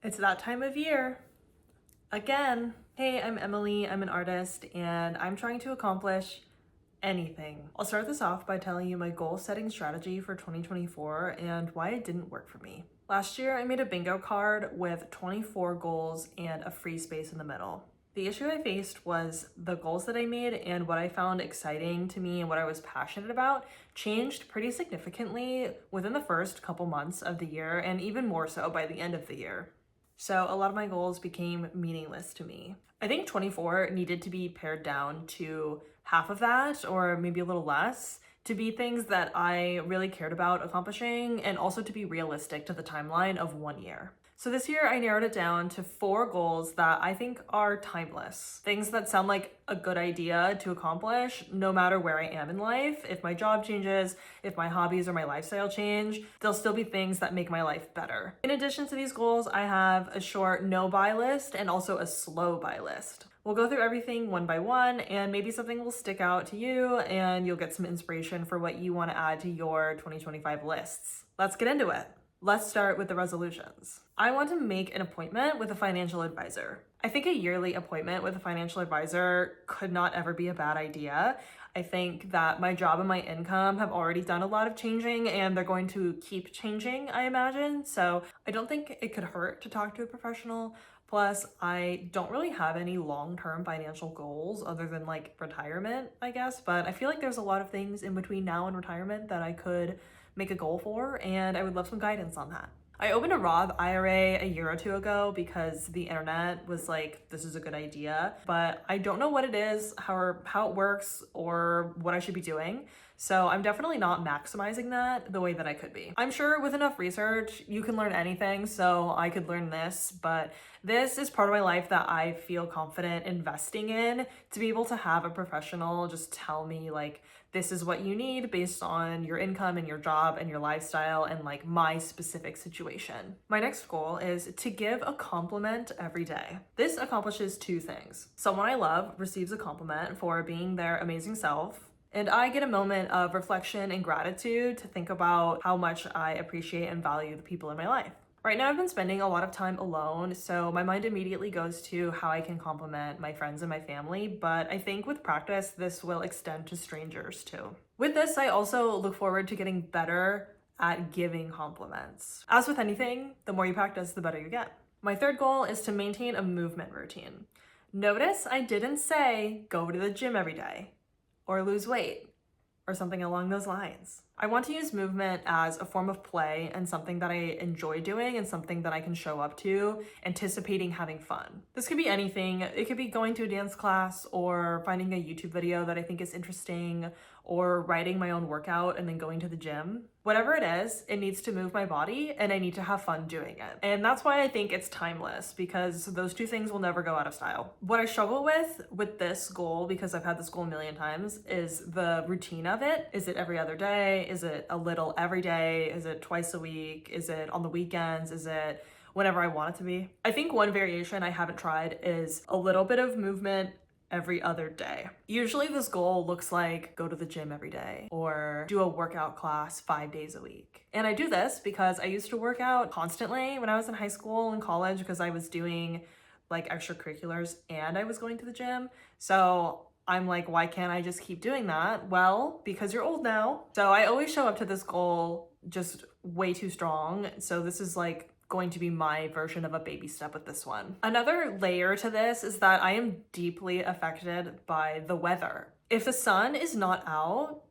It's that time of year. Again. Hey, I'm Emily, I'm an artist, and I'm trying to accomplish anything. I'll start this off by telling you my goal setting strategy for 2024 and why it didn't work for me. Last year, I made a bingo card with 24 goals and a free space in the middle. The issue I faced was the goals that I made and what I found exciting to me and what I was passionate about changed pretty significantly within the first couple months of the year, and even more so by the end of the year. So a lot of my goals became meaningless to me. I think 24 needed to be pared down to half of that, or maybe a little less, to be things that I really cared about accomplishing and also to be realistic to the timeline of 1 year. So this year I narrowed it down to 4 goals that I think are timeless. Things that sound like a good idea to accomplish no matter where I am in life. If my job changes, if my hobbies or my lifestyle change, they'll still be things that make my life better. In addition to these goals, I have a short no-buy list and also a slow buy list. We'll go through everything one by one, and maybe something will stick out to you and you'll get some inspiration for what you want to add to your 2025 lists. Let's get into it. Let's start with the resolutions. I want to make an appointment with a financial advisor. I think a yearly appointment with a financial advisor could not ever be a bad idea. I think that my job and my income have already done a lot of changing, and they're going to keep changing, I imagine. So I don't think it could hurt to talk to a professional. Plus, I don't really have any long-term financial goals other than like retirement, I guess. But I feel like there's a lot of things in between now and retirement that I could make a goal for, and I would love some guidance on that. I opened a Roth IRA a year or two ago because the internet was like, this is a good idea, but I don't know what it is, how it works, or what I should be doing. So I'm definitely not maximizing that the way that I could be. I'm sure with enough research, you can learn anything, so I could learn this, but this is part of my life that I feel confident investing in, to be able to have a professional just tell me like, this is what you need based on your income and your job and your lifestyle and like my specific situation. My next goal is to give a compliment every day. This accomplishes 2 things. Someone I love receives a compliment for being their amazing self, and I get a moment of reflection and gratitude to think about how much I appreciate and value the people in my life. Right now I've been spending a lot of time alone, so my mind immediately goes to how I can compliment my friends and my family, but I think with practice, this will extend to strangers too. With this, I also look forward to getting better at giving compliments. As with anything, the more you practice, the better you get. My third goal is to maintain a movement routine. Notice I didn't say go to the gym every day or lose weight or something along those lines. I want to use movement as a form of play and something that I enjoy doing and something that I can show up to, anticipating having fun. This could be anything. It could be going to a dance class or finding a YouTube video that I think is interesting or writing my own workout and then going to the gym. Whatever it is, it needs to move my body and I need to have fun doing it. And that's why I think it's timeless, because those 2 things will never go out of style. What I struggle with this goal, because I've had this goal a million times, is the routine of it. Is it every other day? Is it a little every day? Is it twice a week? Is it on the weekends? Is it whenever I want it to be? I think one variation I haven't tried is a little bit of movement every other day. Usually this goal looks like go to the gym every day or do a workout class 5 days a week. And I do this because I used to work out constantly when I was in high school and college, because I was doing like extracurriculars and I was going to the gym. So I'm like, why can't I just keep doing that? Well, because you're old now. So I always show up to this goal just way too strong. So this is like going to be my version of a baby step with this one. Another layer to this is that I am deeply affected by the weather. If the sun is not out,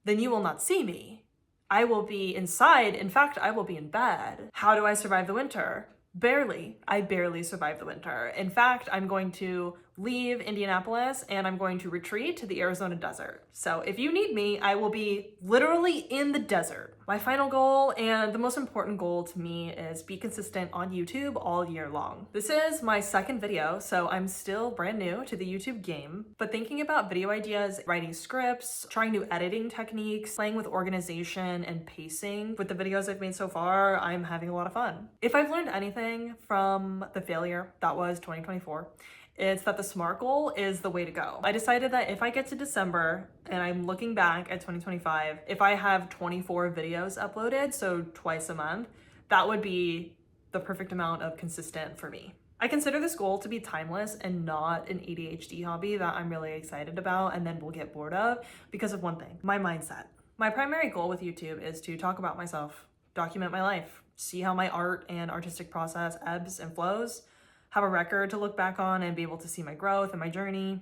then you will not see me. I will be inside. In fact, I will be in bed. How do I survive the winter? Barely. I barely survive the winter. In fact, I'm going to leave Indianapolis and I'm going to retreat to the Arizona desert. So if you need me, I will be literally in the desert. My final goal, and the most important goal to me, is be consistent on YouTube all year long. This is my 2nd video, so I'm still brand new to the YouTube game, but thinking about video ideas, writing scripts, trying new editing techniques, playing with organization and pacing. With the videos I've made so far, I'm having a lot of fun. If I've learned anything from the failure that was 2024, it's that the SMART goal is the way to go. I decided that if I get to December and I'm looking back at 2025, if I have 24 videos uploaded, so twice a month, that would be the perfect amount of consistent for me. I consider this goal to be timeless and not an ADHD hobby that I'm really excited about and then will get bored of because of one thing, my mindset. My primary goal with YouTube is to talk about myself, document my life, see how my art and artistic process ebbs and flows, have a record to look back on and be able to see my growth and my journey.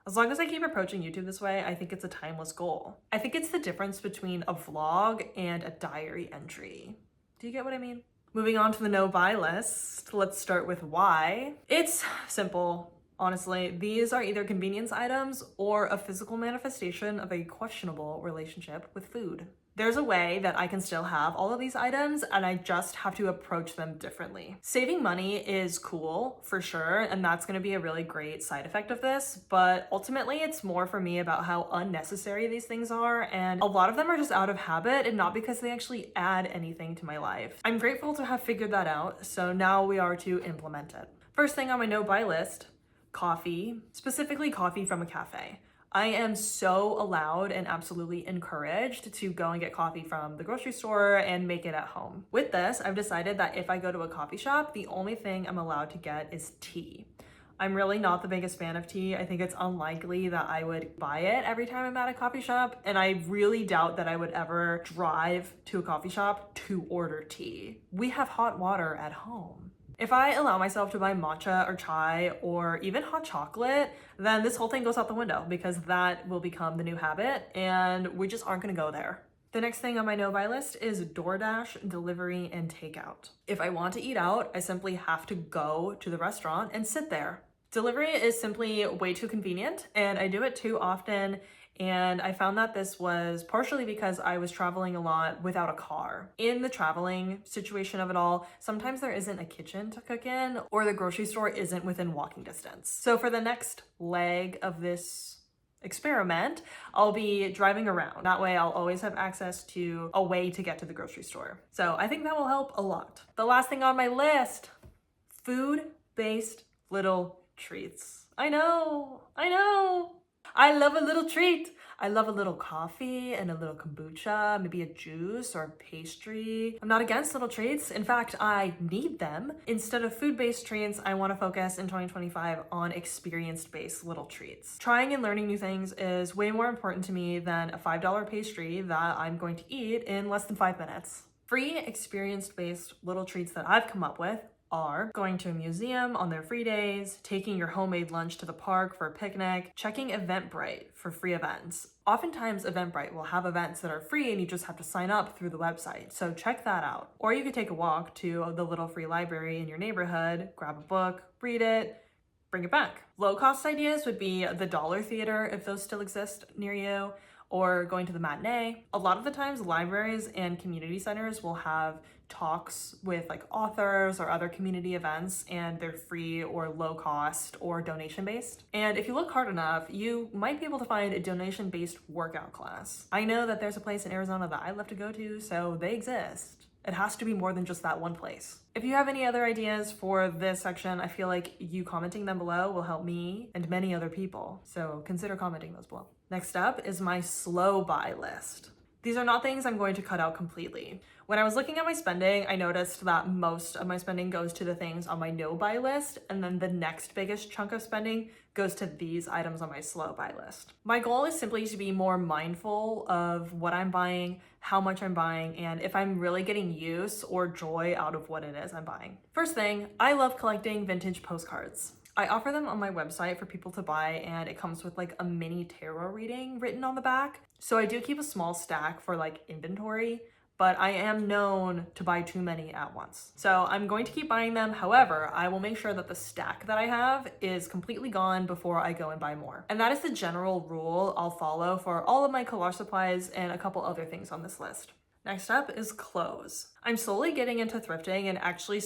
As long as I keep approaching YouTube this way, I think it's a timeless goal. I think it's the difference between a vlog and a diary entry. Do you get what I mean? Moving on to the no-buy list, let's start with why. It's simple. Honestly, these are either convenience items or a physical manifestation of a questionable relationship with food. There's a way that I can still have all of these items and I just have to approach them differently. Saving money is cool for sure, and that's gonna be a really great side effect of this, but ultimately it's more for me about how unnecessary these things are, and a lot of them are just out of habit and not because they actually add anything to my life. I'm grateful to have figured that out, so now we are to implement it. First thing on my no-buy list, coffee, specifically coffee from a cafe. I am so allowed and absolutely encouraged to go and get coffee from the grocery store and make it at home. With this, I've decided that if I go to a coffee shop, the only thing I'm allowed to get is tea. I'm really not the biggest fan of tea. I think it's unlikely that I would buy it every time I'm at a coffee shop, and I really doubt that I would ever drive to a coffee shop to order tea. We have hot water at home. If I allow myself to buy matcha or chai or even hot chocolate, then this whole thing goes out the window because that will become the new habit and we just aren't gonna go there. The next thing on my no-buy list is DoorDash, delivery, and takeout. If I want to eat out, I simply have to go to the restaurant and sit there. Delivery is simply way too convenient and I do it too often. And I found that this was partially because I was traveling a lot without a car. In the traveling situation of it all, sometimes there isn't a kitchen to cook in or the grocery store isn't within walking distance. So for the next leg of this experiment, I'll be driving around. That way I'll always have access to a way to get to the grocery store. So I think that will help a lot. The last thing on my list, food-based little treats. I know. I love a little treat. I love a little coffee and a little kombucha, maybe a juice or a pastry. I'm not against little treats. In fact, I need them. Instead of food-based treats, I want to focus in 2025 on experience-based little treats. Trying and learning new things is way more important to me than a $5 pastry that I'm going to eat in less than 5 minutes. Free experience-based little treats that I've come up with are going to a museum on their free days, taking your homemade lunch to the park for a picnic, checking Eventbrite for free events. Oftentimes Eventbrite will have events that are free and you just have to sign up through the website, so check that out. Or you could take a walk to the little free library in your neighborhood, grab a book, read it, bring it back. Low cost ideas would be the Dollar Theater if those still exist near you, or going to the matinee. A lot of the times libraries and community centers will have talks with like authors or other community events, and they're free or low cost or donation based. And if you look hard enough, you might be able to find a donation based workout class. I know that there's a place in Arizona that I love to go to, so they exist. It has to be more than just that one place. If you have any other ideas for this section, I feel like you commenting them below will help me and many other people. So consider commenting those below. Next up is my slow buy list. These are not things I'm going to cut out completely. When I was looking at my spending, I noticed that most of my spending goes to the things on my no buy list, and then the next biggest chunk of spending goes to these items on my slow buy list. My goal is simply to be more mindful of what I'm buying, how much I'm buying, and if I'm really getting use or joy out of what it is I'm buying. First thing, I love collecting vintage postcards. I offer them on my website for people to buy, and it comes with like a mini tarot reading written on the back. So I do keep a small stack for like inventory, but I am known to buy too many at once. So I'm going to keep buying them. However, I will make sure that the stack that I have is completely gone before I go and buy more. And that is the general rule I'll follow for all of my collage supplies and a couple other things on this list. Next up is clothes. I'm slowly getting into thrifting and actually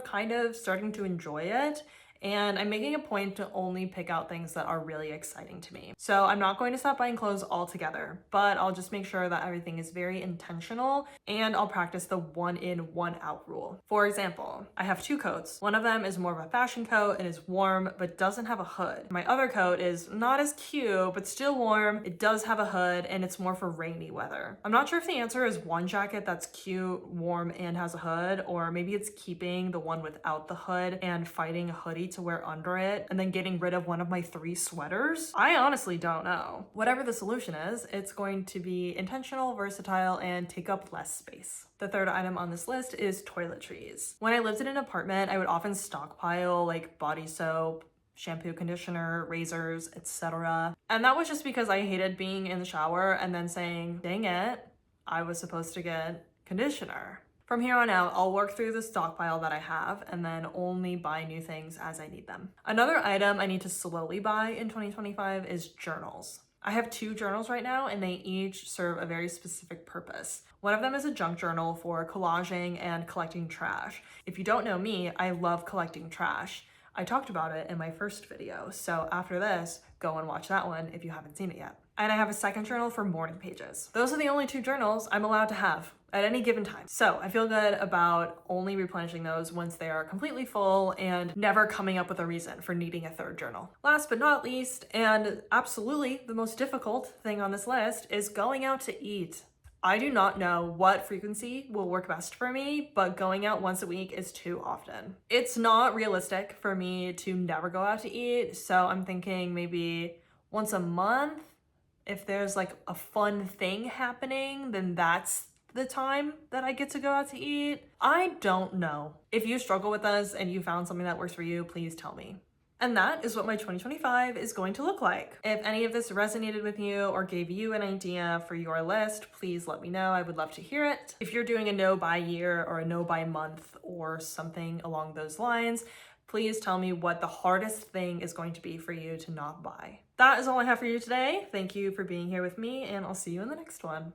kind of starting to enjoy it. and I'm making a point to only pick out things that are really exciting to me. So I'm not going to stop buying clothes altogether, but I'll just make sure that everything is very intentional, and I'll practice the one in, one out rule. For example, I have 2 coats. One of them is more of a fashion coat and is warm, but doesn't have a hood. My other coat is not as cute, but still warm. It does have a hood, and it's more for rainy weather. I'm not sure if the answer is one jacket that's cute, warm, and has a hood, or maybe it's keeping the one without the hood and finding a hoodie to wear under it, and then getting rid of one of my 3 sweaters. I honestly don't know. Whatever the solution is, it's going to be intentional, versatile, and take up less space. The third item on this list is toiletries. When I lived in an apartment, I would often stockpile like body soap, shampoo, conditioner, razors, etc. And that was just because I hated being in the shower and then saying, dang it, I was supposed to get conditioner. From here on out, I'll work through the stockpile that I have and then only buy new things as I need them. Another item I need to slowly buy in 2025 is journals. I have 2 journals right now, and they each serve a very specific purpose. One of them is a junk journal for collaging and collecting trash. If you don't know me, I love collecting trash. I talked about it in my first video, so after this, go and watch that one if you haven't seen it yet. And I have a second journal for morning pages. Those are the only 2 journals I'm allowed to have at any given time. So I feel good about only replenishing those once they are completely full and never coming up with a reason for needing a 3rd journal. Last but not least, and absolutely the most difficult thing on this list, is going out to eat. I do not know what frequency will work best for me, but going out once a week is too often. It's not realistic for me to never go out to eat, so I'm thinking maybe once a month. If there's like a fun thing happening, then that's the time that I get to go out to eat. I don't know. If you struggle with this and you found something that works for you, please tell me. And that is what my 2025 is going to look like. If any of this resonated with you or gave you an idea for your list, please let me know. I would love to hear it. If you're doing a no buy year or a no buy month or something along those lines, please tell me what the hardest thing is going to be for you to not buy. That is all I have for you today. Thank you for being here with me, and I'll see you in the next one.